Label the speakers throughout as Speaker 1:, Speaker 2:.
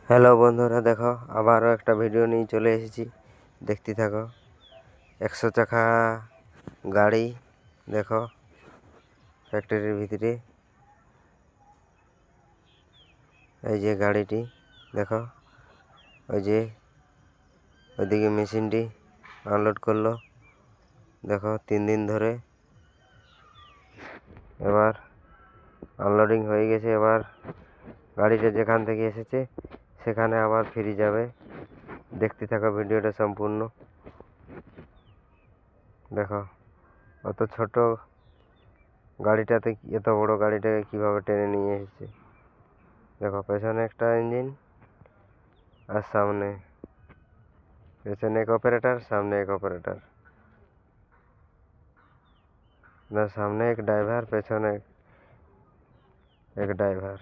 Speaker 1: Hello বন্ধুরা, দেখো আবারও একটা ভিডিও নিয়ে চলে এসেছি। দেখতে থাকো। 100 চাকা গাড়ি দেখো ফ্যাক্টরির ভিতরে। এই যে গাড়িটি দেখো, ওই যে ওইদিকে মেশিনটি আনলোড করলো দেখো 3 দিন ধরে। এবার আনলোডিং হয়ে গেছে। এবার গাড়িটা যেখান থেকে এসেছে সেখানে আবার ফিরে যাবে। দেখতে থাকো ভিডিওটা সম্পূর্ণ। দেখো অত ছোট গাড়িটাতে এত বড় গাড়িটাকে কিভাবে টেনে নিয়ে এসেছে। দেখো পেছনে একটা ইঞ্জিন আর সামনে, পেছনে এক অপারেটর, সামনে এক অপারেটর, না সামনে এক ড্রাইভার, পেছনে এক ড্রাইভার।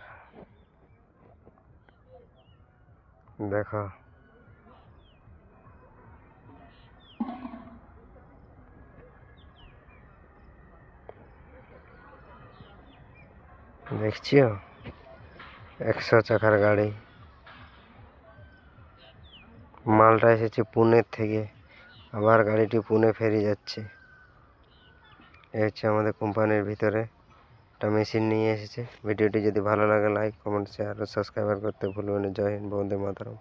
Speaker 1: দেখো দেখছিও 100 চাকার গাড়ি। মালটা এসেছে পুনের থেকে, আবার গাড়িটি পুনে ফেরে যাচ্ছে। এই হচ্ছে আমাদের কোম্পানির ভিতরে একটা মেশিন নিয়ে এসেছে। ভিডিওটি যদি ভালো লাগে লাইক, কমেন্ট, শেয়ার ও সাবস্ক্রাইব করতে ভুলবেন না। জয় হিন্দ, বন্দে মাতরম।